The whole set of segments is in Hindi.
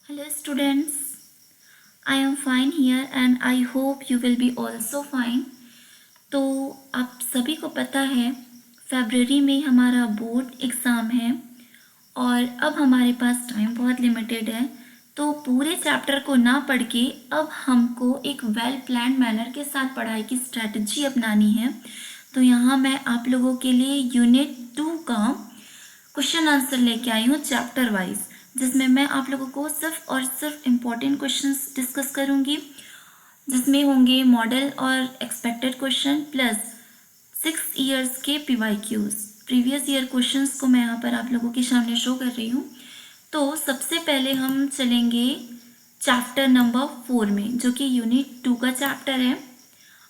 Hello students, I am fine here and I hope you will be also fine. तो आप सभी को पता है फरवरी में हमारा बोर्ड एग्ज़ाम है और अब हमारे पास टाइम बहुत लिमिटेड है। तो पूरे चैप्टर को ना पढ़ के अब हमको एक वेल प्लान्ड मैनर के साथ पढ़ाई की स्ट्रैटेजी अपनानी है। तो यहाँ मैं आप लोगों के लिए यूनिट 2 का क्वेश्चन आंसर लेके आई हूँ चैप्टर वाइज, जिसमें मैं आप लोगों को सिर्फ और सिर्फ इम्पॉर्टेंट क्वेश्चंस डिस्कस करूँगी, जिसमें होंगे मॉडल और एक्सपेक्टेड क्वेश्चन प्लस 6 इयर्स के PYQs प्रीवियस ईयर क्वेश्चंस को मैं यहाँ पर आप लोगों के सामने शो कर रही हूँ। तो सबसे पहले हम चलेंगे चैप्टर नंबर 4 में, जो कि यूनिट 2 का चैप्टर है।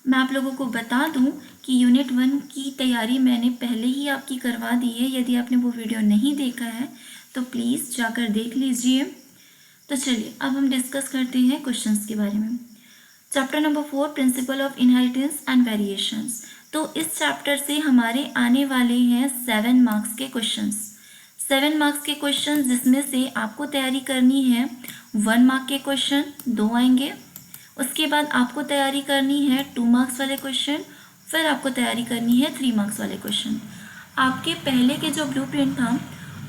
मैं आप लोगों को बता दूं कि यूनिट 1 की तैयारी मैंने पहले ही आपकी करवा दी है। यदि आपने वो वीडियो नहीं देखा है तो प्लीज़ जाकर देख लीजिए। तो चलिए अब हम डिस्कस करते हैं क्वेश्चंस के बारे में। Chapter number 4 principle of inheritance and variations. तो इस चैप्टर से हमारे आने वाले हैं 7 मार्क्स के क्वेश्चंस। 7 मार्क्स के क्वेश्चन जिसमें से आपको तैयारी करनी है 1 मार्क के क्वेश्चन 2 आएंगे। उसके बाद आपको तैयारी करनी है 2 मार्क्स वाले क्वेश्चन, फिर आपको तैयारी करनी है 3 मार्क्स वाले क्वेश्चन। आपके पहले के जो ब्लूप्रिंट था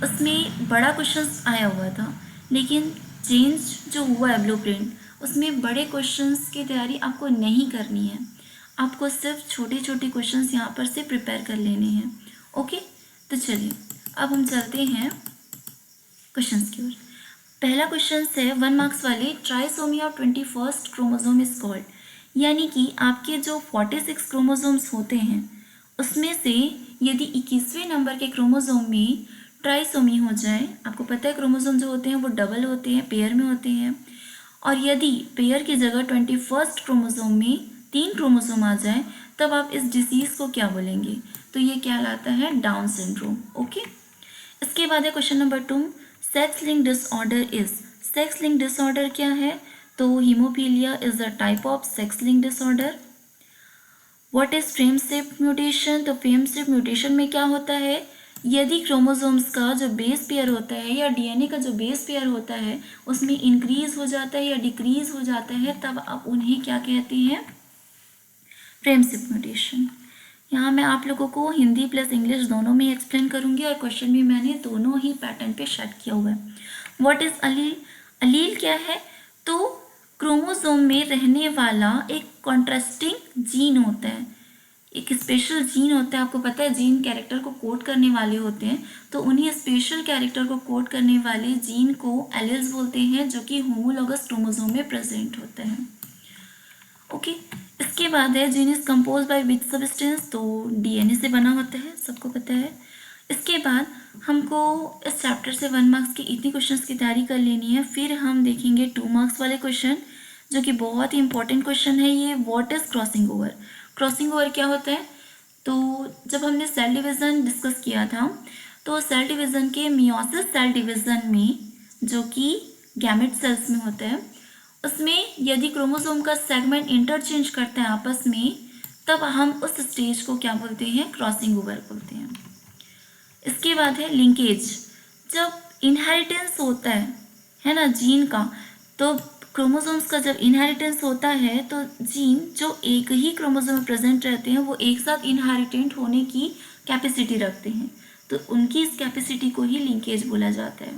उसमें बड़ा क्वेश्चन आया हुआ था, लेकिन चेंज जो हुआ है ब्लूप्रिंट उसमें बड़े क्वेश्चंस की तैयारी आपको नहीं करनी है। आपको सिर्फ छोटे छोटे क्वेश्चंस यहाँ पर से प्रिपेयर कर लेने हैं। ओके, तो चलिए अब हम चलते हैं क्वेश्चंस की ओर। पहला क्वेश्चन है 1 मार्क्स वाले, trisomy of 21st chromosome is called. यानी कि आपके जो 46 क्रोमोसोम्स होते हैं उसमें से यदि 21वें नंबर के क्रोमोसोम में ट्राइसोमी हो जाए, आपको पता है क्रोमोसोम जो होते हैं वो डबल होते हैं, पेयर में होते हैं, और यदि पेयर की जगह 21st क्रोमोसोम में 3 क्रोमोसोम आ जाए तब आप इस डिसीज़ को क्या बोलेंगे? तो ये क्या लाता है? Down syndrome. ओके, इसके बाद है question number 2, sex link disorder is. Sex link disorder क्या है? तो haemophilia is a type of sex link disorder. What is frame shift mutation? तो फ्रेम शिफ्ट म्यूटेशन में क्या होता है? यदि क्रोमोसोम्स का जो बेस पेयर होता है या डीएनए का जो बेस पेयर होता है उसमें इंक्रीज हो जाता है या डिक्रीज हो जाता है तब आप उन्हें क्या कहते हैं? Frame shift mutation. यहाँ मैं आप लोगों को हिंदी प्लस इंग्लिश दोनों में एक्सप्लेन करूँगी और क्वेश्चन भी मैंने दोनों ही पैटर्न पे सेट किया हुआ है। व्हाट इज अलील? अलील क्या है? तो क्रोमोसोम में रहने वाला एक कॉन्ट्रास्टिंग जीन होता है, एक स्पेशल जीन होता है। आपको पता है जीन कैरेक्टर को कोड करने वाले होते हैं, तो उन्हीं स्पेशल कैरेक्टर को कोड करने वाले जीन को एलील्स बोलते हैं, जो कि होमोलॉगस क्रोमोसोम में प्रेजेंट होता है। ओके, इसके बाद है gene is compose by which substance? तो डीएनए से बना होता है, सबको पता है। इसके बाद हमको इस चैप्टर से 1 मार्क्स के इतनी क्वेश्चंस की तैयारी कर लेनी है। फिर हम देखेंगे 2 मार्क्स वाले क्वेश्चन, जो कि बहुत ही इंपॉर्टेंट क्वेश्चन है ये। What is crossing over? Crossing over क्या होता है? तो जब हमने सेल डिवीज़न डिस्कस किया था तो सेल डिवीज़न के मियोसिस सेल डिवीज़न में, जो कि गैमेट सेल्स में होता है, उसमें यदि क्रोमोसोम का सेगमेंट इंटरचेंज करते हैं आपस में तब हम उस स्टेज को क्या बोलते हैं? क्रॉसिंग ओवर बोलते हैं। इसके बाद है लिंकेज। जब इनहेरिटेंस होता है ना जीन का, तो क्रोमोसोम्स का जब इनहेरिटेंस होता है तो जीन जो एक ही क्रोमोसोम में प्रेजेंट रहते हैं वो एक साथ इनहेरिटेंट होने की कैपेसिटी रखते हैं, तो उनकी इस कैपेसिटी को ही लिंकेज बोला जाता है।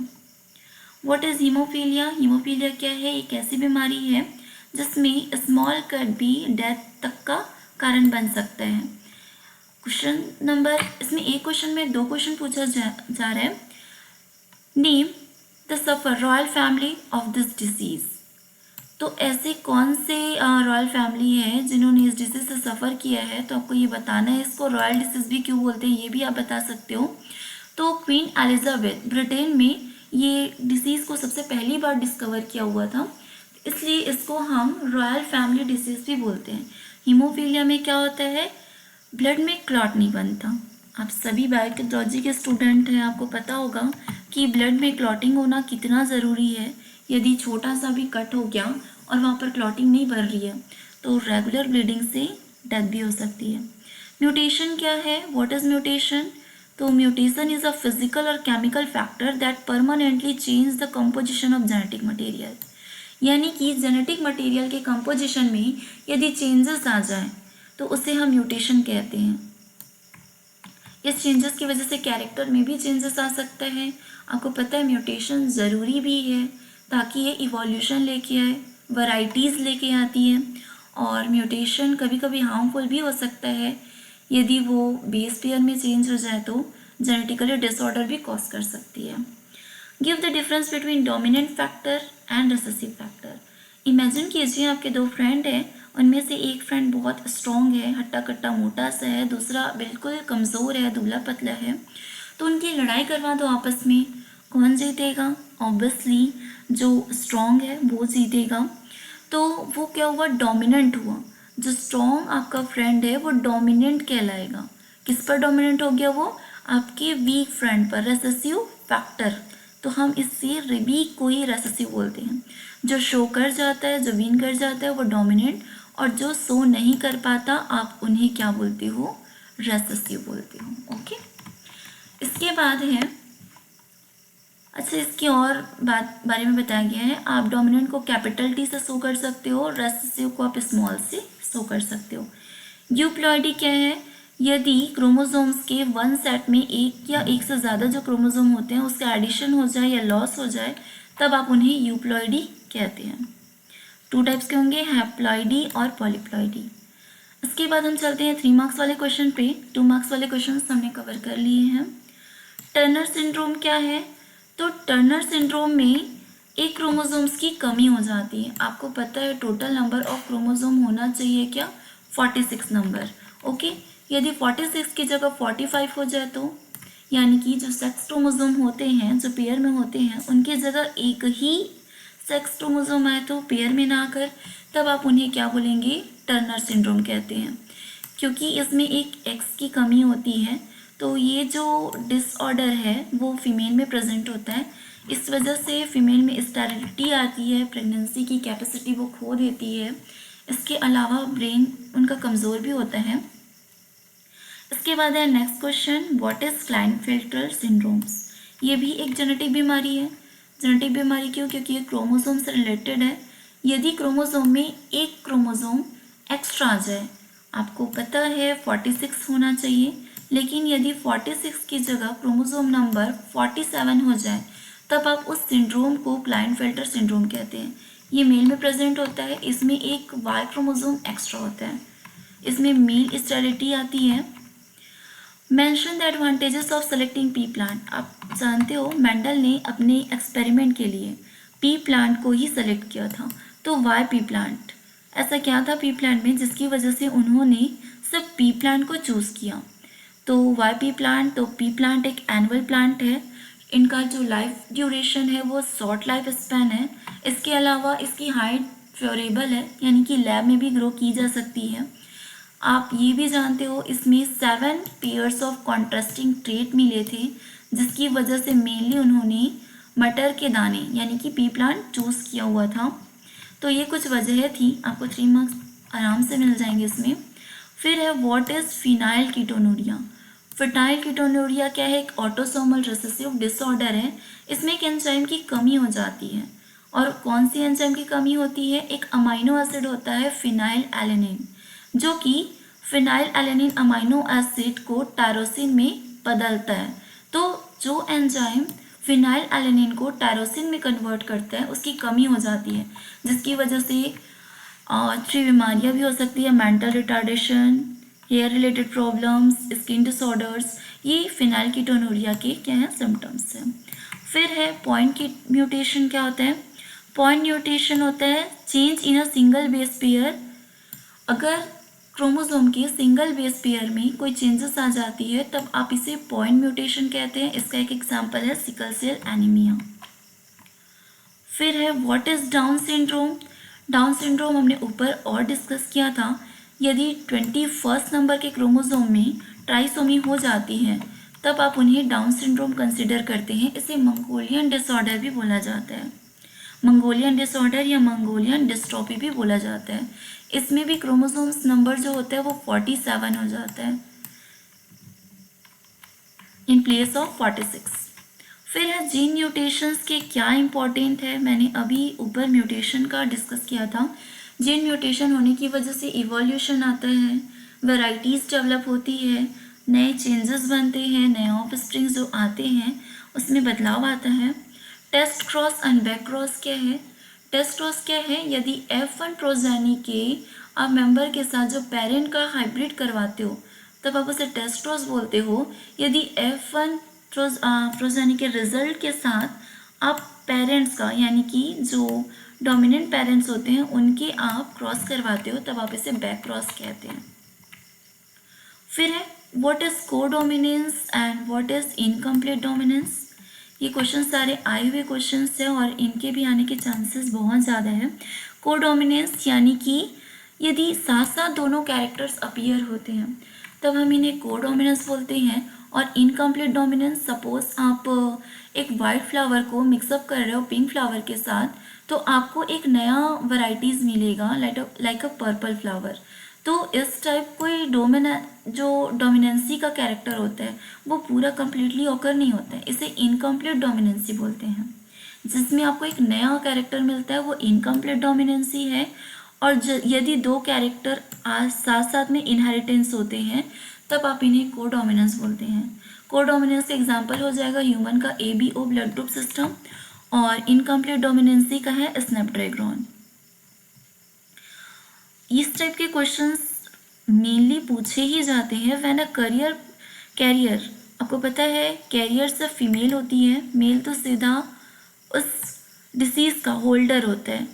What is haemophilia? हीमोफीलिया क्या है? एक ऐसी बीमारी है जिसमें स्मॉल कट भी डेथ तक का कारण बन सकता है। क्वेश्चन नंबर, इसमें एक क्वेश्चन में 2 क्वेश्चन पूछा जा रहा है। Name the suffer royal family of this disease. तो ऐसे कौन से रॉयल फैमिली है जिन्होंने इस डिजीज से सफ़र किया है, तो आपको ये बताना है। इसको रॉयल डिजीज भी क्यों बोलते हैं ये भी आप बता सकते हो। तो क्वीन एलिजाबेथ ब्रिटेन में ये डिसीज़ को सबसे पहली बार डिस्कवर किया हुआ था, इसलिए इसको हम रॉयल फैमिली डिसीज़ भी बोलते हैं। हीमोफीलिया में क्या होता है? ब्लड में क्लॉट नहीं बनता। आप सभी बायोलॉजी के स्टूडेंट हैं, आपको पता होगा कि ब्लड में क्लॉटिंग होना कितना ज़रूरी है। यदि छोटा सा भी कट हो गया और वहाँ पर क्लॉटिंग नहीं बढ़ रही है तो रेगुलर ब्लीडिंग से डेथ भी हो सकती है। म्यूटेशन क्या है? What is mutation? तो म्यूटेशन इज अ फिजिकल और chemical factor that permanently change the composition of genetic material, यानी कि जेनेटिक मटेरियल के कंपोजिशन में यदि चेंजेस आ जाए तो उसे हम म्यूटेशन कहते हैं। इस चेंजेस की वजह से कैरेक्टर में भी चेंजेस आ सकता है। आपको पता है म्यूटेशन ज़रूरी भी है ताकि ये इवोल्यूशन लेके आए, वैराइटीज़ लेके आती है। और म्यूटेशन कभी कभी हार्मफुल भी हो सकता है, यदि वो बेस पेयर में चेंज हो जाए तो जेनेटिकली डिसऑर्डर भी कॉज कर सकती है। Give the difference between dominant factor and recessive factor. Imagine कीजिए आपके दो फ्रेंड हैं, उनमें से एक फ्रेंड बहुत स्ट्रॉन्ग है, हट्टा कट्टा मोटा सा है, दूसरा बिल्कुल कमज़ोर है, दुबला पतला है। तो उनकी लड़ाई करवा दो आपस में, कौन जीतेगा? ऑब्वियसली जो स्ट्रॉन्ग है वो जीतेगा। तो वो क्या हुआ? डोमिनेंट हुआ। जो स्ट्रॉन्ग आपका फ्रेंड है वो डोमिनेंट कहलाएगा। किस पर डोमिनेंट हो गया? वो आपके वीक फ्रेंड पर, रेसेसिव फैक्टर। तो हम इससे वीक को ही रेसेसिव बोलते हैं। जो शो कर जाता है, जो विन कर जाता है वो डोमिनेंट, और जो शो नहीं कर पाता आप उन्हें क्या बोलते हो? रेसेसिव बोलते हो। ओके, इसके बाद है, अच्छा इसकी और बारे में बताया गया है। आप डोमिनेंट को कैपिटल टी से शो कर सकते हो, रेसेसिव को आप स्मॉल से शो कर सकते हो। यूप्लॉइडी क्या है? यदि क्रोमोसोम्स के वन सेट में एक या एक से ज़्यादा जो क्रोमोसोम होते हैं उसका एडिशन हो जाए या लॉस हो जाए तब आप उन्हें यूप्लॉइडी कहते हैं। टू टाइप्स के होंगे, हैप्लॉइडी और पॉलीप्लॉइडी। इसके बाद हम चलते हैं 3 मार्क्स वाले क्वेश्चन पे। 2 मार्क्स वाले क्वेश्चन हमने कवर कर लिए हैं। टर्नर सिंड्रोम क्या है? तो टर्नर सिंड्रोम में एक क्रोमोसोम्स की कमी हो जाती है। आपको पता है टोटल नंबर ऑफ क्रोमोसोम होना चाहिए क्या? 46 नंबर। ओके, यदि 46 की जगह 45 हो जाए तो, यानी कि जो सेक्स क्रोमोसोम होते हैं, जो पेयर में होते हैं, उनकी जगह एक ही सेक्स क्रोमोसोम आए तो पेयर में ना आकर, तब आप उन्हें क्या बोलेंगे? टर्नर सिंड्रोम कहते हैं। क्योंकि इसमें एक एक्स की कमी होती है तो ये जो डिसऑर्डर है वो फीमेल में प्रेजेंट होता है। इस वजह से फीमेल में स्टेरिलिटी आती है, प्रेगनेंसी की कैपेसिटी वो खो देती है। इसके अलावा ब्रेन उनका कमज़ोर भी होता है। इसके बाद है next question, what is Klinefelter syndromes. ये भी एक जेनेटिक बीमारी है। जेनेटिक बीमारी क्यों? क्योंकि ये क्रोमोसोम से रिलेटेड है। यदि क्रोमोसोम में एक क्रोमोसोम एक्स्ट्रा आ जाए, आपको पता है 46 होना चाहिए, लेकिन यदि 46 की जगह क्रोमोसोम नंबर 47 हो जाए तब आप उस सिंड्रोम को क्लाइनफेल्टर सिंड्रोम कहते हैं। ये मेल में प्रेजेंट होता है। इसमें एक वाई क्रोमोसोम एक्स्ट्रा होता है। इसमें मेल स्टेरिलिटी आती है। Mention the advantages of selecting P plant. आप जानते हो मेंडल ने अपने एक्सपेरिमेंट के लिए पी प्लांट को ही सेलेक्ट किया था। तो वाई पी प्लांट? ऐसा क्या था पी प्लांट में जिसकी वजह से उन्होंने सिर्फ पी प्लांट को चूज़ किया? तो वाई पी प्लांट, तो पी प्लांट एक एनुअल प्लांट है। इनका जो लाइफ ड्यूरेशन है वो शॉर्ट लाइफ स्पैन है। इसके अलावा इसकी हाइट फ्योरेबल है, यानी कि लैब में भी ग्रो की जा सकती है। आप ये भी जानते हो इसमें 7 पेयर्स ऑफ कॉन्ट्रास्टिंग ट्रेट मिले थे, जिसकी वजह से मेनली उन्होंने मटर के दाने यानी कि पी प्लांट चूज़ किया हुआ था। तो ये कुछ वजह थी। आपको 3 मार्क्स आराम से मिल जाएंगे इसमें। फिर है what is phenyl ketonuria. Phenyl ketonuria क्या है? एक ऑटोसोमल रिसेसिव डिसऑर्डर है। इसमें एक एंजाइम की कमी हो जाती है। और कौन सी एंजाइम की कमी होती है? एक अमाइनो एसिड होता है फिनाइल एलेनिन, जो कि फिनाइल एलेनिन अमाइनो एसिड को टायरोसिन में बदलता है। तो जो एंजाइम फिनाइल एलेनिन को टायरोसिन में कन्वर्ट करता है उसकी कमी हो जाती है, जिसकी वजह से 3 बीमारियां भी हो सकती है, mental retardation, hair related problems, skin disorders. ये फिनाइल कीटोनूरिया के क्या है? सिम्टम्स हैं। फिर है पॉइंट की म्यूटेशन। क्या होता है? पॉइंट म्यूटेशन होता है change in a single base pair. अगर क्रोमोसोम के सिंगल बेस पेयर में कोई चेंजेस आ जाती है तब आप इसे पॉइंट म्यूटेशन कहते हैं। इसका एक एग्जांपल है सिकल सेल एनीमिया। फिर है what is Down syndrome. Down syndrome हमने ऊपर और डिस्कस किया था। यदि 21 नंबर के क्रोमोसोम में ट्राइसोमी हो जाती है तब आप उन्हें डाउन सिंड्रोम कंसिडर करते हैं। इसे मंगोलियन डिसऑर्डर भी बोला जाता है। मंगोलियन डिसऑर्डर या मंगोलियन डिस्ट्रॉफी भी बोला जाता है। इसमें भी क्रोमोसोम्स नंबर जो होता है वो 47 हो जाता है। In place of 46। फिर है जीन म्यूटेशंस के क्या इंपॉर्टेंट है, मैंने अभी ऊपर म्यूटेशन का डिस्कस किया था। जीन म्यूटेशन होने की वजह से इवोल्यूशन आता है, वैराइटीज़ डेवलप होती है, नए चेंजेस बनते हैं, नए ऑफ स्प्रिंग्स जो आते हैं उसमें बदलाव आता है। Test cross and back cross क्या है? टेस्ट क्रॉस क्या है? यदि F1 प्रोजेनी के आप मेंबर के साथ जो पेरेंट का हाइब्रिड करवाते हो तब आप उसे टेस्ट क्रॉस बोलते हो। यदि F1 प्रोजेनी के रिजल्ट के साथ आप पेरेंट्स का यानी कि जो डोमिनेंट पेरेंट्स होते हैं उनके आप क्रॉस करवाते हो तब आप इसे बैक क्रॉस कहते हैं। फिर है what is codominance and what is incomplete dominance. ये क्वेश्चन सारे आए हुए क्वेश्चंस हैं और इनके भी आने के चांसेस बहुत ज़्यादा है। कोडोमिनेंस यानी कि यदि साथ साथ दोनों कैरेक्टर्स अपीयर होते हैं तब हम इन्हें कोडोमिनेंस बोलते हैं। और इनकम्प्लीट डोमिनेंस, सपोज आप एक वाइट फ्लावर को मिक्सअप कर रहे हो पिंक फ्लावर के साथ तो आपको एक नया वैराइटीज़ मिलेगा लाइक अ पर्पल फ्लावर। तो इस टाइप कोई जो डोमिनेंसी का कैरेक्टर होता है वो पूरा कंप्लीटली ऑकर नहीं होता है, इसे इनकम्प्लीट डोमिनेंसी बोलते हैं। जिसमें आपको एक नया कैरेक्टर मिलता है वो इनकम्प्लीट डोमिनेंसी है। और यदि दो कैरेक्टर साथ साथ में इनहेरिटेंस होते हैं तब आप इन्हें कोडोमिनेंस बोलते हैं। कोडोमिनेंस का एग्जाम्पल हो जाएगा ह्यूमन का ABO ब्लड ग्रुप सिस्टम, और इनकम्प्लीट डोमिनेंसी का है स्नैपड्रैगन। इस टाइप के क्वेश्चंस मेनली पूछे ही जाते हैं व्हेन अ कैरियर, आपको पता है कैरियर सिर्फ फीमेल होती है, मेल तो सीधा उस डिसीज़ का होल्डर होता है।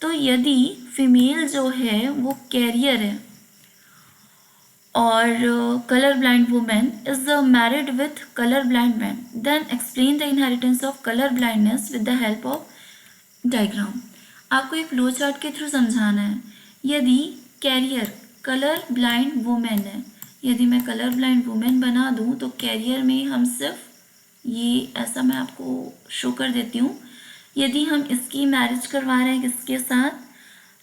तो यदि फीमेल जो है वो कैरियर है और colour blind women is married with colour blind man, then explain the inheritance of colour blindness with the help of diagram. आपको एक फ्लो चार्ट के थ्रू समझाना है। यदि कैरियर कलर ब्लाइंड वुमेन है, यदि मैं कलर ब्लाइंड वुमेन बना दूं तो कैरियर में हम सिर्फ ये ऐसा मैं आपको शो कर देती हूँ। यदि हम इसकी मैरिज करवा रहे हैं किसके साथ,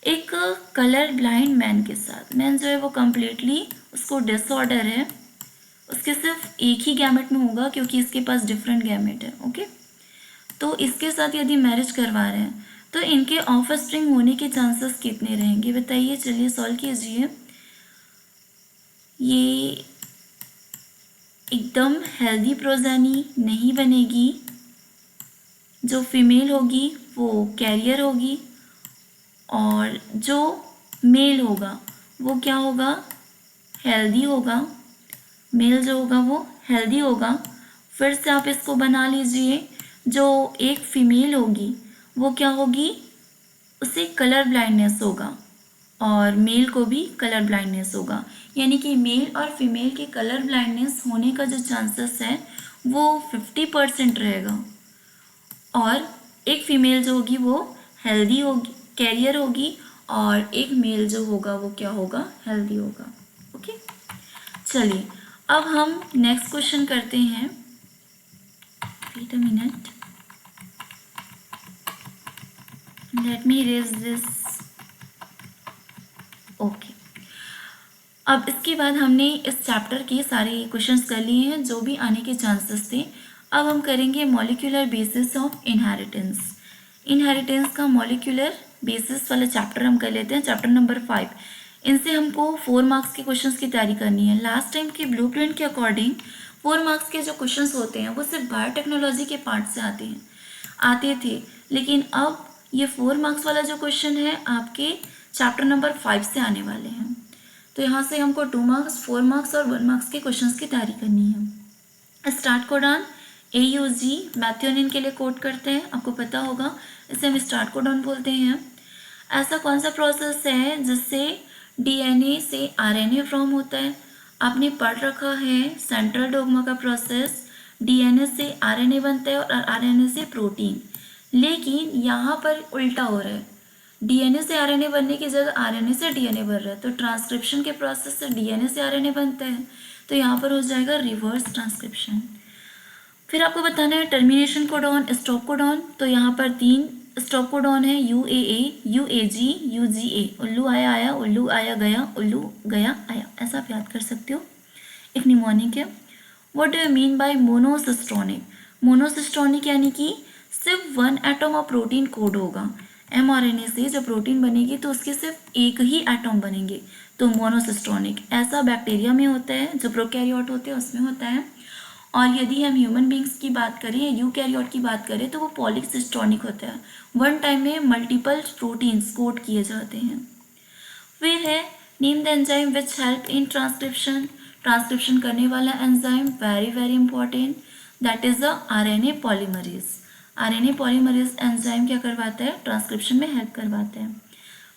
एक कलर ब्लाइंड मैन के साथ, मैन जो है वो कम्प्लीटली उसको डिसऑर्डर है, उसके सिर्फ एक ही गैमेट में होगा क्योंकि इसके पास डिफरेंट गैमेट है। ओके, तो इसके साथ यदि मैरिज करवा रहे हैं तो इनके ऑफ स्प्रिंग होने के चांसेस कितने रहेंगे बताइए, चलिए सॉल्व कीजिए। ये एकदम हेल्दी प्रोजेनी नहीं बनेगी, जो फीमेल होगी वो कैरियर होगी और जो मेल होगा वो क्या होगा, हेल्दी होगा। मेल जो होगा वो हेल्दी होगा। फिर से आप इसको बना लीजिए, जो एक फीमेल होगी वो क्या होगी, उसे कलर ब्लाइंडनेस होगा और मेल को भी कलर ब्लाइंडनेस होगा। यानी कि मेल और फीमेल के कलर ब्लाइंडनेस होने का जो चांसेस है वो 50% रहेगा। और एक फीमेल जो होगी वो हेल्दी होगी, कैरियर होगी, और एक मेल जो होगा वो क्या होगा, हेल्दी होगा। ओके, चलिए अब हम नेक्स्ट क्वेश्चन करते हैं। Wait a minute, let me raise this. Okay, अब इसके बाद हमने इस चैप्टर के सारे क्वेश्चंस कर लिए हैं जो भी आने के चांसेस थे। अब हम करेंगे molecular basis of inheritance. Inheritance का मॉलिक्यूलर बेसिस वाला चैप्टर हम कर लेते हैं, चैप्टर नंबर 5। इनसे हमको 4 मार्क्स के क्वेश्चंस की तैयारी करनी है। लास्ट टाइम के ब्लूप्रिंट के अकॉर्डिंग 4 मार्क्स के जो क्वेश्चंस होते हैं वो सिर्फ बायोटेक्नोलॉजी के पार्ट से आते थे, लेकिन अब ये 4 मार्क्स वाला जो क्वेश्चन है आपके चैप्टर नंबर 5 से आने वाले हैं। तो यहाँ से हमको 2 मार्क्स, 4 मार्क्स और 1 मार्क्स के क्वेश्चंस की तैयारी करनी है। स्टार्ट कोडॉन AUG मैथ्योनिन के लिए कोड करते हैं, आपको पता होगा इसे हम स्टार्ट कोडॉन बोलते हैं। ऐसा कौन सा प्रोसेस है जिससे DNA से RNA फॉर्म होता है, आपने पढ़ रखा है सेंट्रल डोग्मा का प्रोसेस। DNA से RNA बनता है और RNA से प्रोटीन, लेकिन यहाँ पर उल्टा हो रहा है, DNA से RNA बनने की जगह RNA से DNA बन रहा है। तो ट्रांसक्रिप्शन के प्रोसेस से DNA से RNA बनता है, तो यहाँ पर हो जाएगा रिवर्स ट्रांसक्रिप्शन। फिर आपको बताना है टर्मिनेशन कोडॉन, स्टॉप कोडॉन। तो यहाँ पर 3 स्टॉप कोडॉन है, UAA, UAG, UGA। उल्लू आया आया, उल्लू आया गया, उल्लू गया आया, ऐसा आप याद कर सकते हो। एक निमोनिक है what do you mean by monocistronic? Monocistronic यानी कि सिर्फ one atom of protein code होगा। mRNA से जब प्रोटीन बनेगी तो उसके सिर्फ एक ही एटम बनेंगे, तो मोनोसिस्टोनिक। ऐसा बैक्टीरिया में होता है, जो प्रोकैरियोट होते हैं उसमें होता है। और यदि हम ह्यूमन बींग्स की बात करें या यूकैरियोट की बात करें तो वो पॉलीसिस्टोनिक होता है। वन टाइम में मल्टीपल प्रोटीन्स कोड किए जाते हैं। फिर है name the enzyme which help in transcription. Transcription करने वाला enzyme very very important, that is the RNA polymerase. RNA polymerase enzyme क्या करवाता है? ट्रांसक्रिप्शन में हेल्प करवाता है।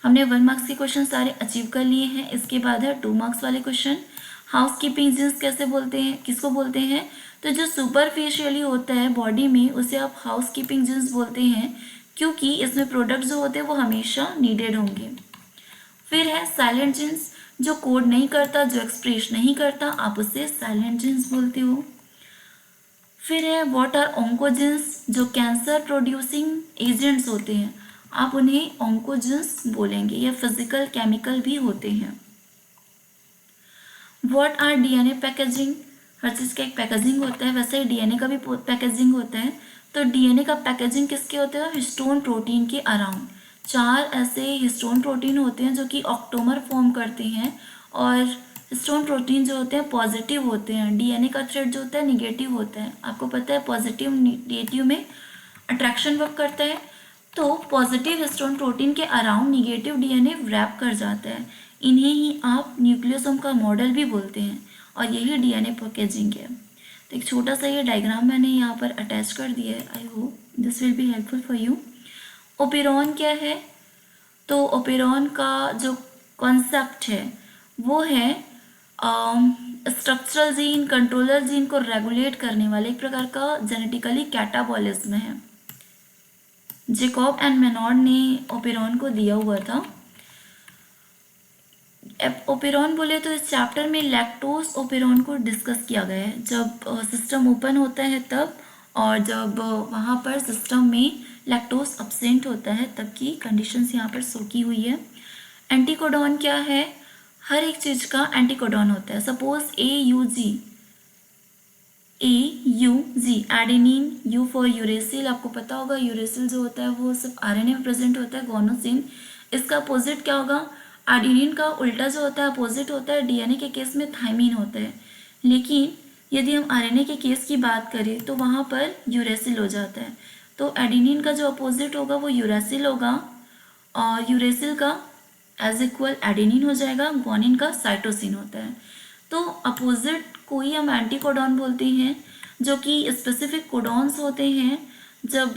हमने 1 मार्क्स के क्वेश्चन सारे अचीव कर लिए हैं। इसके बाद है 2 मार्क्स वाले क्वेश्चन। हाउस कीपिंग जीन्स कैसे बोलते हैं, किसको बोलते हैं? तो जो सुपरफिशियली होता है बॉडी में उसे आप हाउस कीपिंग जीन्स बोलते हैं, क्योंकि इसमें प्रोडक्ट जो होते हैं वो हमेशा नीडेड होंगे। फिर है साइलेंट जीन्स, जो कोड नहीं करता, जो एक्सप्रेस नहीं करता, आप उसे साइलेंट जीन्स बोलते हो। फिर है व्हाट आर ऑन्कोजीन्स, जो कैंसर प्रोड्यूसिंग एजेंट्स होते हैं, आप उन्हें ऑन्कोजीन्स बोलेंगे। या फिजिकल केमिकल भी होते हैं। व्हाट आर डीएनए पैकेजिंग, हर चीज़ का एक पैकेजिंग होता है, वैसे ही डीएनए का भी पैकेजिंग होता है। तो डीएनए का पैकेजिंग किसके होते हैं? हिस्टोन प्रोटीन के अराउंड। 4 ऐसे हिस्टोन प्रोटीन होते हैं जो कि ऑक्टोमर फॉर्म करते हैं, और हिस्टोन प्रोटीन जो होते हैं पॉजिटिव होते हैं। डीएनए का थ्रेड जो होता है निगेटिव होता है। आपको पता है पॉजिटिव निगेटिव में अट्रैक्शन वर्क करता है, तो पॉजिटिव हिस्टोन प्रोटीन के अराउंड निगेटिव डीएनए रैप कर जाता है। इन्हें ही आप न्यूक्लियोसोम का मॉडल भी बोलते हैं, और यही डीएनए पैकेजिंग है। तो एक छोटा सा ये डायग्राम मैंने यहाँ पर अटैच कर दिया है। I hope this will be helpful for you. Operon क्या है? तो ओपेरॉन का जो कॉन्सेप्ट है वो है स्ट्रक्चरल जीन, कंट्रोलर जीन को रेगुलेट करने वाले एक प्रकार का जेनेटिकली कैटाबॉलिज्म है। जेकॉब एंड मेनॉर्ड ने ओपेरॉन को दिया हुआ था। ओपेरॉन बोले तो इस चैप्टर में लैक्टोज ओपेरॉन को डिस्कस किया गया है। जब सिस्टम ओपन होता है तब, और जब वहाँ पर सिस्टम में लैक्टोज अब्सेंट होता है तब की कंडीशंस यहाँ पर शो की हुई है। एंटीकोडॉन क्या है? हर एक चीज़ का एंटीकोडॉन होता है। Suppose AUG adenine, U for uracil. आपको पता होगा यूरेसिल जो होता है वो सिर्फ आरएनए में प्रेजेंट होता है। गोनोसिन, इसका अपोजिट क्या होगा? एडेनिन का उल्टा जो होता है अपोजिट होता है। डीएनए के केस में थाइमिन होता है, लेकिन यदि हम आरएनए के केस की बात करें तो वहाँ पर यूरेसिल हो जाता है। तो एडेनिन का जो अपोजिट होगा वो यूरेसिल होगा, और यूरेसिल का एज इक्वल एडेनिन हो जाएगा। ग्वानिन का साइटोसिन होता है। तो अपोजिट को ही हम एंटीकोडॉन बोलते हैं, जो कि स्पेसिफिक कोडॉन्स होते हैं। जब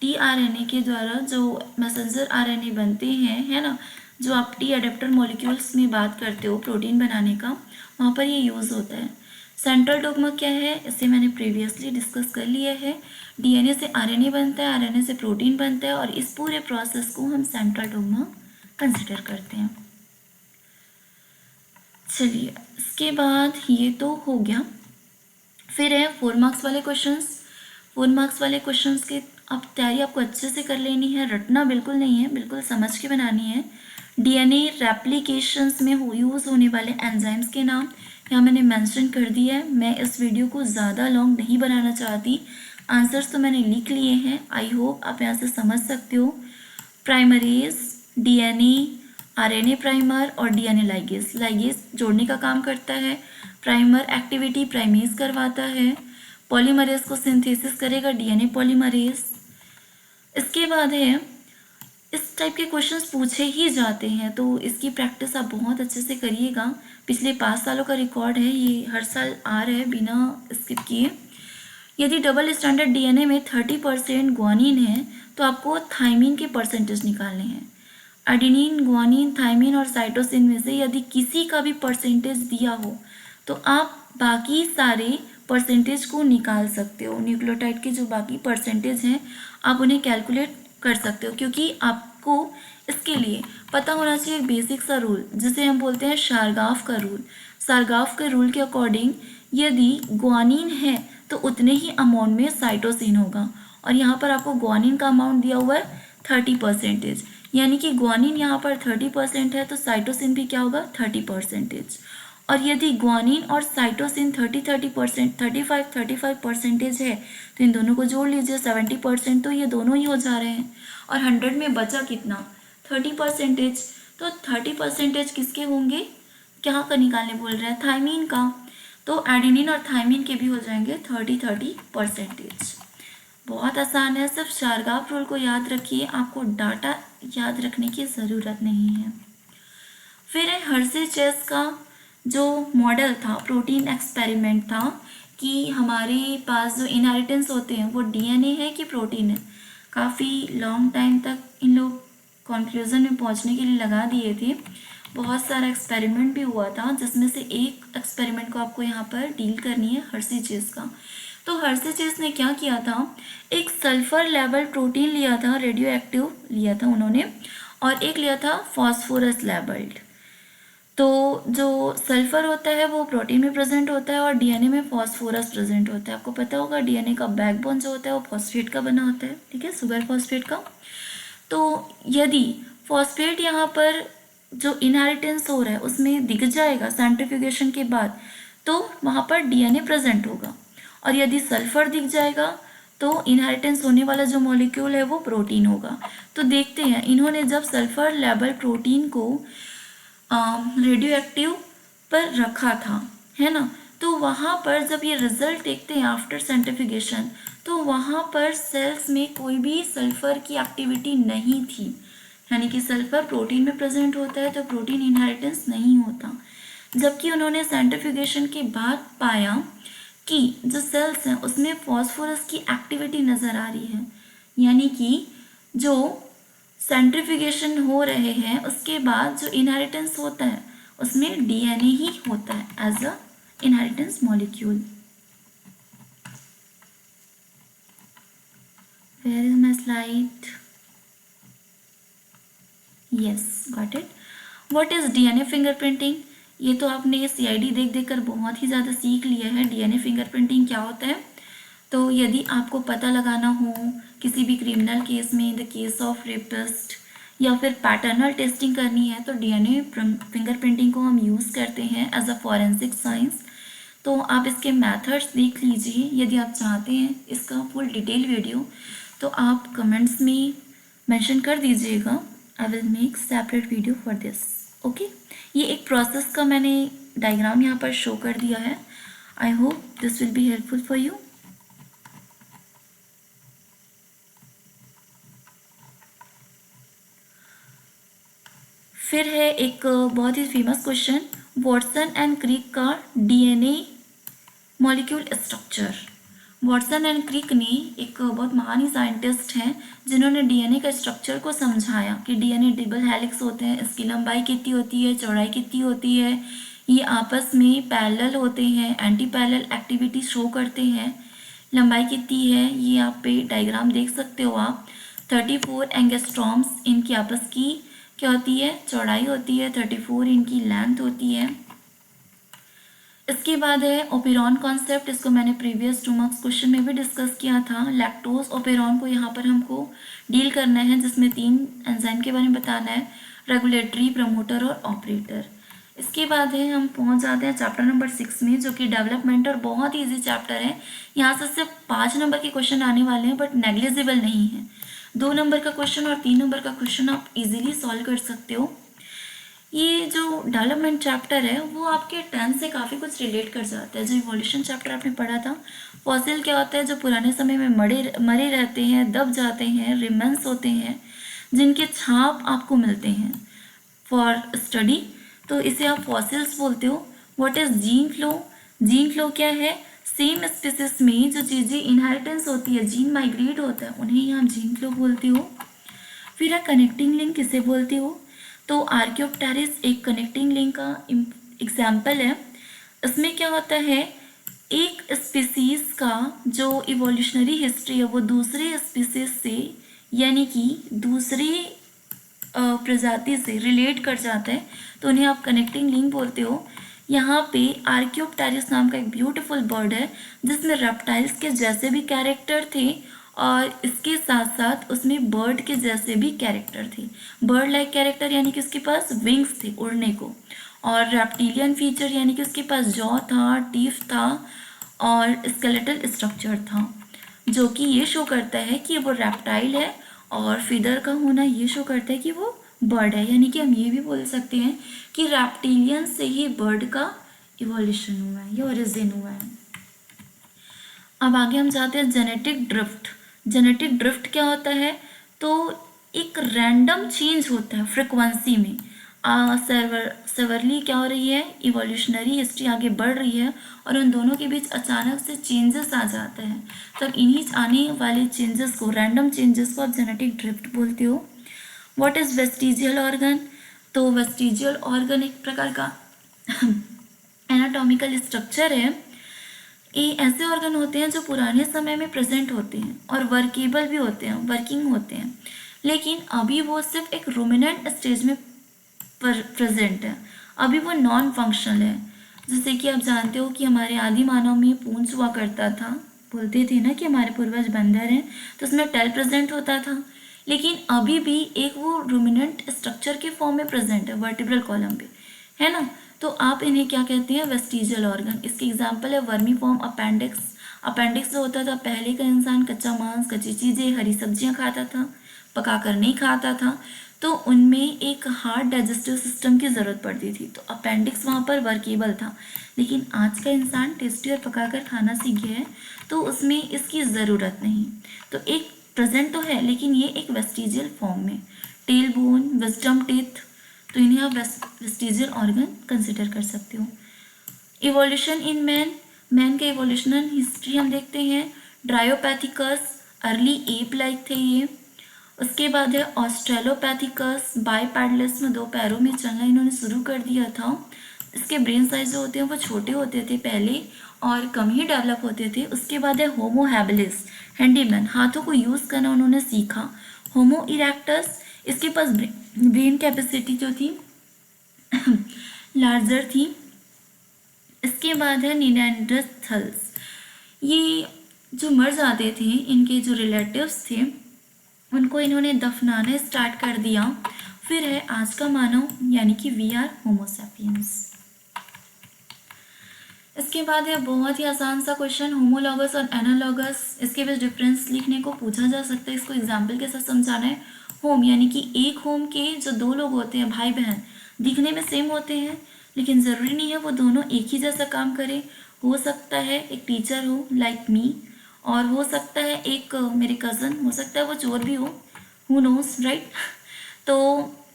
टीआरएनए के द्वारा जो मैसेंजर आरएनए बनते हैं, है ना, जो आप टी अडेप्टर मॉलिक्यूल्स में बात करते हो प्रोटीन बनाने का, वहाँ पर ये यूज़ होता है। सेंट्रल डोग्मा क्या है? इसे मैंने प्रीवियसली डिस्कस कर लिया है। डीएनए से आरएनए बनता है, आरएनए से प्रोटीन बनता है, और इस पूरे प्रोसेस को हम सेंट्रल डोग्मा कंसिडर करते हैं। चलिए, इसके बाद ये तो हो गया। फिर है 4 मार्क्स वाले क्वेश्चंस। 4 मार्क्स वाले क्वेश्चंस की अब तैयारी आपको अच्छे से कर लेनी है, रटना बिल्कुल नहीं है, बिल्कुल समझ के बनानी है। डीएनए रेप्लिकेशंस में यूज़ होने वाले एंजाइम्स के नाम यहाँ मैंने मेंशन कर दिया है। मैं इस वीडियो को ज़्यादा लॉन्ग नहीं बनाना चाहती। आंसर्स तो मैंने लिख लिए हैं, आई होप आप यहाँ से समझ सकते हो। प्राइमरीज, डीएनए, आरएनए प्राइमर और डीएनए लाइगेज। लाइगेज जोड़ने का काम करता है, प्राइमर एक्टिविटी प्राइमेज करवाता है, पॉलीमरेज को सिंथेसिस करेगा डीएनए पॉलीमरेज। इसके बाद है इस टाइप के क्वेश्चंस पूछे ही जाते हैं, तो इसकी प्रैक्टिस आप बहुत अच्छे से करिएगा। पिछले 5 सालों का रिकॉर्ड है, ये हर साल आ रहा है बिना स्किप किए। यदि डबल स्टैंडर्ड डीएनए में 30% ग्वानिन है तो आपको थाइमिन के परसेंटेज निकालने हैं। एडेनिन, ग्वानिन, थाइमिन और साइटोसिन में से यदि किसी का भी परसेंटेज दिया हो तो आप बाकी सारे परसेंटेज को निकाल सकते हो। न्यूक्लियोटाइड के जो बाकी परसेंटेज हैं आप उन्हें कैलकुलेट कर सकते हो, क्योंकि आपको इसके लिए पता होना चाहिए एक बेसिक सा रूल, जिसे हम बोलते हैं शारगाफ का रूल। शारगाफ के रूल के अकॉर्डिंग यदि ग्वानिन है तो उतने ही अमाउंट में साइटोसिन होगा, और यहाँ पर आपको ग्वानिन का अमाउंट दिया हुआ है 30%, यानी कि ग्वानिन यहाँ पर 30% है तो साइटोसिन भी क्या होगा 30%। और यदि ग्वानिन और साइटोसिन 30% 35% है तो इन दोनों को जोड़ लीजिए 70%, तो ये दोनों ही हो जा रहे हैं। और 100 में बचा कितना 30%, तो 30% किसके होंगे, क्या का निकालने बोल रहे हैं, थायमीन का। तो एडेनिन और थायमीन के भी हो जाएंगे 30% बहुत आसान है, सिर्फ शारगाफ रूल को याद रखिए, आपको डाटा याद रखने की ज़रूरत नहीं है। फिर है हर्षे चेस का जो मॉडल था, प्रोटीन एक्सपेरिमेंट था कि हमारे पास जो इनहेरिटेंस होते हैं वो डीएनए है कि प्रोटीन है। काफ़ी लॉन्ग टाइम तक इन लोग कंक्लूजन में पहुंचने के लिए लगा दिए थे। बहुत सारा एक्सपेरिमेंट भी हुआ था, जिसमें से एक एक्सपेरिमेंट को आपको यहाँ पर डील करनी है, हर्षे चेस का। तो हर्षे चेस ने क्या किया था, एक सल्फर लेवल प्रोटीन लिया था, रेडियो एक्टिव लिया था उन्होंने, और एक लिया था फॉस्फोरस लेवल्ड। तो जो सल्फर होता है वो प्रोटीन में प्रेजेंट होता है और डीएनए में फॉस्फोरस प्रेजेंट होता है। आपको पता होगा डीएनए का बैकबोन जो होता है वो फॉस्फेट का बना होता है, ठीक है, सुगर फॉस्फेट का। तो यदि फॉस्फेट यहाँ पर जो इनहेरिटेंस हो रहा है उसमें दिख जाएगा सेंट्रीफ्यूगेशन के बाद, तो वहाँ पर डीएनए प्रेजेंट होगा। और यदि सल्फर दिख जाएगा तो इनहेरिटेंस होने वाला जो मॉलिक्यूल है वो प्रोटीन होगा। तो देखते हैं, इन्होंने जब सल्फर लेवल प्रोटीन को रेडियो एक्टिव पर रखा था, है ना, तो वहाँ पर जब ये रिजल्ट देखते हैं आफ्टर सेंट्रीफ्यूगेशन, तो वहाँ पर सेल्स में कोई भी सल्फर की एक्टिविटी नहीं थी, यानी कि सल्फर प्रोटीन में प्रेजेंट होता है तो प्रोटीन इनहेरिटेंस नहीं होता। जबकि उन्होंने सेंट्रीफ्यूगेशन के बाद पाया कि जो सेल्स हैं उसमें फॉस्फोरस की एक्टिविटी नज़र आ रही है, यानी कि जो सेंट्रीफ्यूगेशन हो रहे हैं उसके बाद जो इनहेरिटेंस होता है उसमें डीएनए ही होता है as a inheritance molecule. Where is my slide, yes got it. What is DNA fingerprinting, ये तो आपने सीआईडी देख देख कर बहुत ही ज़्यादा सीख लिया है। डीएनए फिंगरप्रिंटिंग क्या होता है, तो यदि आपको पता लगाना हो किसी भी क्रिमिनल केस में, in the case of rapist, या फिर पैटर्नल टेस्टिंग करनी है तो डीएनए फिंगरप्रिंटिंग को हम यूज़ करते हैं एज अ फॉरेंसिक साइंस। तो आप इसके मेथड्स देख लीजिए, यदि आप चाहते हैं इसका फुल डिटेल वीडियो तो आप कमेंट्स में मेंशन कर दीजिएगा, I will make separate video for this, okay. ये एक प्रोसेस का मैंने डायग्राम यहाँ पर शो कर दिया है। I hope this will be helpful for you. फिर है एक बहुत ही famous question, Watson and Crick का DNA molecule structure. Watson and Crick ने एक बहुत महान ही साइंटिस्ट हैं जिन्होंने डीएनए का स्ट्रक्चर को समझाया कि डीएनए डबल हेलिक्स होते हैं, इसकी लंबाई कितनी होती है, चौड़ाई कितनी होती है, ये आपस में पैरेलल होते हैं, एंटी पैरेलल एक्टिविटी शो करते हैं, लंबाई कितनी है ये आप पे डायग्राम देख सकते हो आप। 34 एंगस्ट्रॉम्स इनकी आपस की क्या होती है, चौड़ाई होती है, 34 इनकी लेंथ होती है। इसके बाद है ओपेरॉन कॉन्सेप्ट, इसको मैंने प्रीवियस 2 मार्क्स क्वेश्चन में भी डिस्कस किया था। लैक्टोज ओपेरॉन को यहाँ पर हमको डील करना है, जिसमें 3 एंजाइम के बारे में बताना है, रेगुलेटरी, प्रमोटर और ऑपरेटर। इसके बाद है हम पहुँच जाते हैं चैप्टर नंबर 6 में, जो कि डेवलपमेंट, और बहुत ही ईजी चैप्टर है। यहाँ से सिर्फ 5 नंबर के क्वेश्चन आने वाले हैं, बट नेग्लिजिबल नहीं है। 2 नंबर का क्वेश्चन और 3 नंबर का क्वेश्चन आप इजीली सॉल्व कर सकते हो। ये जो डेवलपमेंट चैप्टर है वो आपके 10 से काफ़ी कुछ रिलेट कर जाता है। जो इवोल्यूशन चैप्टर आपने पढ़ा था, फॉसिल क्या होता है, जो पुराने समय में मरे रहते हैं, दब जाते हैं, रिमेंस होते हैं, जिनके छाप आपको मिलते हैं फॉर स्टडी, तो इसे आप फॉसिल्स बोलते हो। What is gene flow, gene flow क्या है, सेम स्पीसीज में जो चीज़ें इनहेरिटेंस होती है, जीन माइग्रेट होता है, उन्हें ही आप जीन फ्लो बोलते हो। फिर कनेक्टिंग लिंक किसे बोलते हो, तो आर्कियोप्टेरिस एक कनेक्टिंग लिंक का एग्जाम्पल है। इसमें क्या होता है, एक स्पीसीज का जो इवोल्यूशनरी हिस्ट्री है वो दूसरे स्पीसीज से, यानी कि दूसरे प्रजाति से रिलेट कर जाता है, तो उन्हें आप कनेक्टिंग लिंक बोलते हो। यहाँ पे आर्कियोप्टेरिस नाम का एक ब्यूटीफुल बर्ड है जिसमें रेप्टाइल्स के जैसे भी कैरेक्टर थे और इसके साथ साथ उसमें बर्ड के जैसे भी कैरेक्टर थे। बर्ड लाइक कैरेक्टर यानी कि उसके पास विंग्स थे उड़ने को, और रेप्टिलियन फीचर यानी कि उसके पास जॉ था, टीथ था और स्केलेटल स्ट्रक्चर था, जो कि ये शो करता है कि वो रेप्टाइल है, और फिदर का होना ये शो करता है कि वो बर्ड है। यानी कि हम ये भी बोल सकते हैं कि रेप्टिलियन से ही बर्ड का इवोल्यूशन हुआ है या ओरिजिन हुआ है। अब आगे हम जाते हैं जेनेटिक ड्रिफ्ट। जेनेटिक ड्रिफ्ट क्या होता है? तो एक रैंडम चेंज होता है फ्रिक्वेंसी में। सेवरली क्या हो रही है, इवोल्यूशनरी हिस्ट्री आगे बढ़ रही है और उन दोनों के बीच अचानक से चेंजेस आ जाते हैं। तब इन्हीं आने वाले चेंजेस को, रैंडम चेंजेस को आप जेनेटिक ड्रिफ्ट बोलते हो। What is vestigial organ? तो वेस्टिजियल ऑर्गन एक प्रकार का एनाटॉमिकल स्ट्रक्चर है। ये ऐसे ऑर्गन होते हैं जो पुराने समय में प्रेजेंट होते हैं और वर्केबल भी होते हैं, वर्किंग होते हैं, लेकिन अभी वो सिर्फ एक रूमिनेंट स्टेज में प्रेजेंट है, अभी वो नॉन फंक्शनल है। जैसे कि आप जानते हो कि हमारे आदि मानव में पूंछ हुआ करता था, बोलते थे ना कि हमारे पूर्वज बंदर हैं, तो उसमें टेल प्रेजेंट होता था, लेकिन अभी भी एक वो रूमिनेंट स्ट्रक्चर के फॉर्म में प्रेजेंट है वर्टिब्रल कॉलम पे, है ना। तो आप इन्हें क्या कहते हैं, वेस्टिजियल ऑर्गन। इसकी एग्जांपल है वर्मी फॉर्म अपेंडिक्स। अपेंडिक्स जो होता था, पहले का इंसान कच्चा मांस, कच्ची चीज़ें, हरी सब्जियां खाता था, पकाकर नहीं खाता था, तो उनमें एक हार्ड डाइजेस्टिव सिस्टम की ज़रूरत पड़ती थी, तो अपेंडिक्स वहाँ पर वर्केबल था। लेकिन आज का इंसान टेस्टी और पकाकर खाना सीख गया है, तो उसमें इसकी ज़रूरत नहीं। तो एक प्रेजेंट तो है, लेकिन ये एक वेस्टिजियल फॉर्म में। टेल बोन, विजडम टीथ, तो इन्हें आप वेस्टिजियल ऑर्गन कंसिडर कर सकते हो। इवोल्यूशन इन मैन, मैन का इवोल्यूशनल हिस्ट्री हम देखते हैं। ड्रायोपैथिकस, अर्ली एप लाइक थे ये। उसके बाद है ऑस्ट्रेलोपैथिकस, बाईपैडलस में 2 पैरों में चलना इन्होंने शुरू कर दिया था। इसके ब्रेन साइज जो होते हैं वो छोटे होते थे पहले और कम ही डेवलप होते थे। उसके बाद है होमो हैबिलिस, हैंडीमैन, हाथों को यूज़ करना उन्होंने सीखा। होमो इरेक्टस, इसके पास ब्रेन कैपेसिटी जो थी लार्जर थी। इसके बाद है निएंडरथल्स, ये जो मर जाते थे, इनके जो रिलेटिव्स थे उनको इन्होंने दफनाना स्टार्ट कर दिया। फिर है आज का मानव, यानी कि वी आर होमोसैपियंस। इसके बाद है बहुत ही आसान सा क्वेश्चन, होमोलॉगस और एनालॉगस, इसके बीच डिफरेंस लिखने को पूछा जा सकता है। इसको एग्जाम्पल के साथ समझाना है। होम यानी कि एक होम के जो 2 लोग होते हैं, भाई बहन, दिखने में सेम होते हैं, लेकिन ज़रूरी नहीं है वो दोनों एक ही जैसा काम करें। हो सकता है एक टीचर हो लाइक मी, और हो सकता है एक मेरे कज़न, हो सकता है वो चोर भी हो, हु नोस, राइट। तो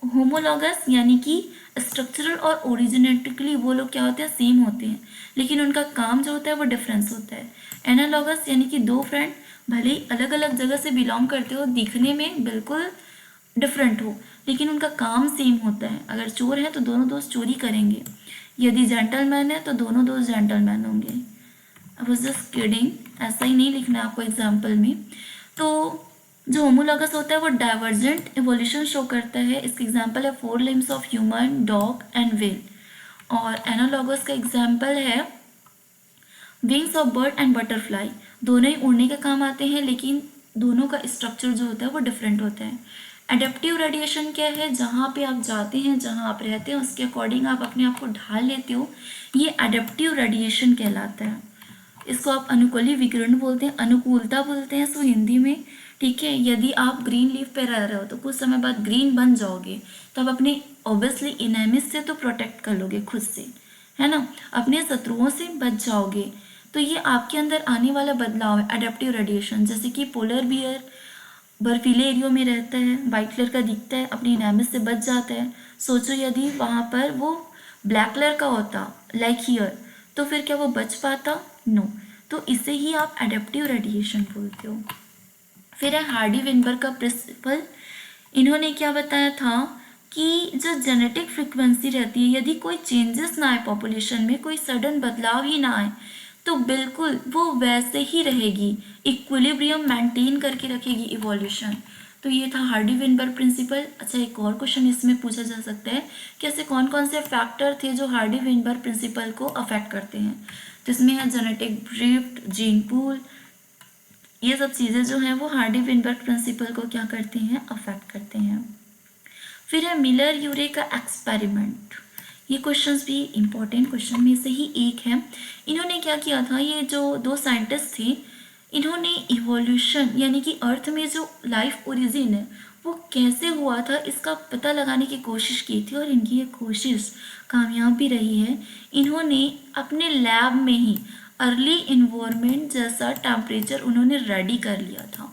होमोलॉगस यानी कि स्ट्रक्चरल और ओरिजिनेटिकली वो लोग क्या होते हैं, सेम होते हैं, लेकिन उनका काम जो होता है वो डिफरेंस होता है। एनालॉगस यानी कि 2 फ्रेंड भले ही अलग अलग जगह से बिलोंग करते हो, दिखने में बिल्कुल डिफरेंट हो, लेकिन उनका काम सेम होता है। अगर चोर है तो दोनों दोस्त चोरी करेंगे, यदि जेंटलमैन है तो दोनों दोस्त जेंटलमैन होंगे। आई वाज जस्ट किडिंग, ऐसा ही नहीं लिखना है आपको एग्जाम्पल में। तो जो होमोलॉगस होता है वो डाइवर्जेंट इवोल्यूशन शो करता है। इसके एग्जाम्पल है 4 limbs of human, dog and whale. और एनालॉगस का एग्जाम्पल है wings of bird and butterfly. दोनों ही उड़ने के काम आते हैं, लेकिन दोनों का स्ट्रक्चर जो होता है वो डिफरेंट होता है। एडेप्टिव रेडिएशन क्या है, जहाँ पे आप जाते हैं, जहाँ आप रहते हैं, उसके अकॉर्डिंग आप अपने आप को ढाल लेते हो, ये एडेप्टिव रेडिएशन कहलाता है। इसको आप अनुकूली विकिरण बोलते हैं, अनुकूलता बोलते हैं इसको हिंदी में, ठीक है। यदि आप ग्रीन लीफ पे रह रहे हो तो कुछ समय बाद ग्रीन बन जाओगे, तो आप अपने ऑब्वियसली इनेमिस से तो प्रोटेक्ट कर लोगे खुद से, है ना, अपने शत्रुओं से बच जाओगे। तो ये आपके अंदर आने वाला बदलाव है एडेप्टिव रेडिएशन। जैसे कि पोलर बियर बर्फीले एरियो में रहता है, वाइट कलर का दिखता है, अपनी इनेमिस से बच जाता है। सोचो यदि वहाँ पर वो ब्लैक कलर का होता लाइक हियर, तो फिर क्या वो बच पाता? नो। तो इसे ही आप एडेप्टिव रेडिएशन बोलते हो। फिर है हार्डी विनबर्ग का प्रिंसिपल। इन्होंने क्या बताया था कि जो जेनेटिक फ्रीक्वेंसी रहती है, यदि कोई चेंजेस ना आए पॉपुलेशन में, कोई सडन बदलाव ही ना आए, तो बिल्कुल वो वैसे ही रहेगी, इक्विलिब्रियम मेंटेन करके रखेगी इवोल्यूशन। तो ये था हार्डी विनबर्ग प्रिंसिपल। अच्छा, एक और क्वेश्चन इसमें पूछा जा सकता है कि ऐसे कौन कौन से फैक्टर थे जो हार्डी विनबर्ग प्रिंसिपल को अफेक्ट करते हैं। तो इसमें है जेनेटिक ड्रिफ्ट, जीन पूल, ये सब चीज़ें जो हैं वो हार्डी विनबर्ग प्रिंसिपल को क्या करती हैं, अफेक्ट करते हैं। फिर है मिलर यूरे का एक्सपेरिमेंट। ये क्वेश्चंस भी इम्पोर्टेंट क्वेश्चन में से ही एक है। इन्होंने क्या किया था, ये जो दो साइंटिस्ट थे, इन्होंने इवोल्यूशन यानी कि अर्थ में जो लाइफ ओरिजिन है वो कैसे हुआ था इसका पता लगाने की कोशिश की थी, और इनकी ये कोशिश कामयाब भी रही है। इन्होंने अपने लैब में ही अर्ली इन्वायरमेंट जैसा टेम्परेचर उन्होंने रेडी कर लिया था।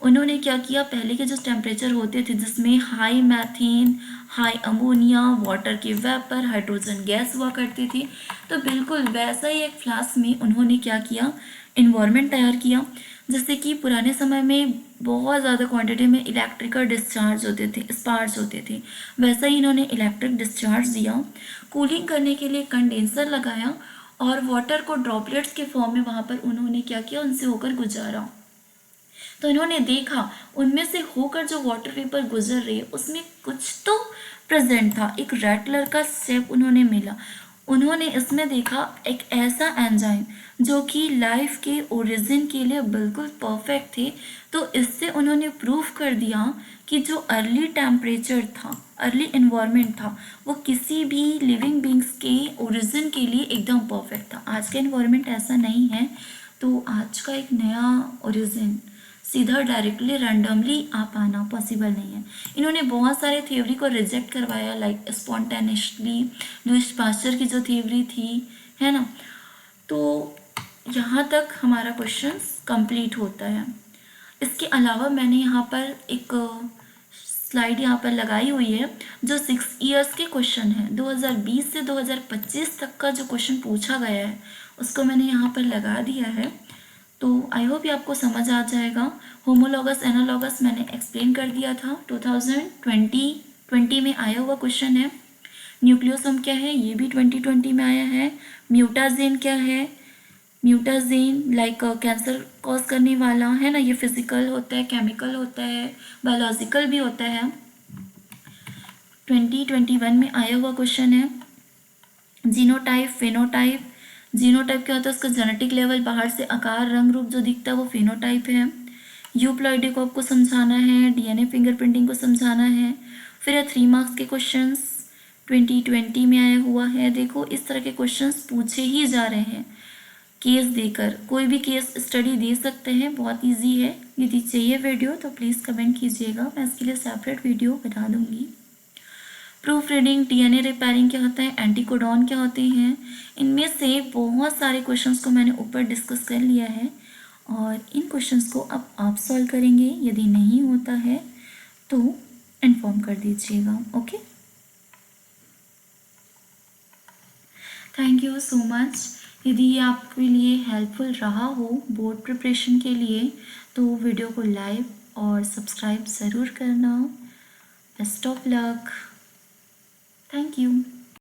उन्होंने क्या किया, पहले के जो टेम्परेचर होते थे जिसमें high methane, high ammonia, water के वेपर, हाइड्रोजन गैस हुआ करती थी, तो बिल्कुल वैसा ही एक फ्लास्क में उन्होंने क्या किया, इन्वायरमेंट तैयार किया। जैसे कि पुराने समय में बहुत ज़्यादा क्वांटिटी में इलेक्ट्रिकल डिस्चार्ज होते थे, स्पार्क्स होते थे, वैसा ही इन्होंने इलेक्ट्रिक डिस्चार्ज दिया। कूलिंग करने के लिए कंडेंसर लगाया और वाटर को ड्रॉपलेट्स के फॉर्म में वहाँ पर उन्होंने क्या किया, उनसे होकर गुजारा। तो इन्होंने देखा उनमें से होकर जो वाटर वेपर गुजर रही है उसमें कुछ तो प्रेजेंट था, एक रेड कलर का स्टेप उन्होंने मिला। उन्होंने इसमें देखा एक ऐसा एंजाइम जो कि लाइफ के ओरिजिन के लिए बिल्कुल परफेक्ट थे। तो इससे उन्होंने प्रूव कर दिया कि जो अर्ली टेम्परेचर था, अर्ली इन्वायरमेंट था, वो किसी भी लिविंग बींग्स के ओरिजिन के लिए एकदम परफेक्ट था। आज का इन्वायरमेंट ऐसा नहीं है, तो आज का एक नया ओरिजिन सीधा डायरेक्टली रैंडमली आ पाना पॉसिबल नहीं है। इन्होंने बहुत सारे थ्योरी को रिजेक्ट करवाया, लाइक स्पॉन्टेनियसली, लुईस पास्चर की जो थ्योरी थी, है ना। तो यहाँ तक हमारा क्वेश्चन कंप्लीट होता है। इसके अलावा मैंने यहाँ पर एक स्लाइड यहाँ पर लगाई हुई है जो 6 ईयर्स के क्वेश्चन है, 2020 से 2025 तक का जो क्वेश्चन पूछा गया है उसको मैंने यहाँ पर लगा दिया है। तो आई होप ये आपको समझ आ जाएगा। होमोलॉगस एनालॉगस मैंने एक्सप्लेन कर दिया था, 2020 में आया हुआ क्वेश्चन है। न्यूक्लियोसोम क्या है, ये भी 2020 में आया है। म्यूटाजेन क्या है, म्यूटाजेन लाइक कैंसर कॉज करने वाला है ना, ये फिजिकल होता है, केमिकल होता है, बायोलॉजिकल भी होता है। 2021 में आया हुआ क्वेश्चन है। जीनोटाइप, फेनोटाइप, जीनोटाइप क्या होता है, उसका जेनेटिक लेवल, बाहर से आकार, रंग रूप जो दिखता है वो फेनोटाइप है। यूप्लॉइडी को आपको समझाना है, डीएनए फिंगरप्रिंटिंग को समझाना है। फिर 3 मार्क्स के क्वेश्चंस 2020 में आया हुआ है। देखो इस तरह के क्वेश्चंस पूछे ही जा रहे हैं, केस देकर कोई भी केस स्टडी दे सकते हैं, बहुत इजी है। यदि चाहिए वीडियो तो प्लीज़ कमेंट कीजिएगा, मैं इसके लिए सेपरेट वीडियो बना दूंगी। प्रूफ रीडिंग, डीएनए रिपेयरिंग क्या होता है, एंटीकोडॉन क्या होते हैं, इनमें से बहुत सारे क्वेश्चंस को मैंने ऊपर डिस्कस कर लिया है और इन क्वेश्चंस को अब आप सॉल्व करेंगे। यदि नहीं होता है तो इन्फॉर्म कर दीजिएगा। Okay, thank you so much. यदि ये आपके लिए हेल्पफुल रहा हो बोर्ड प्रिपरेशन के लिए तो वीडियो को लाइक और सब्सक्राइब ज़रूर करना। Best of luck. Thank you.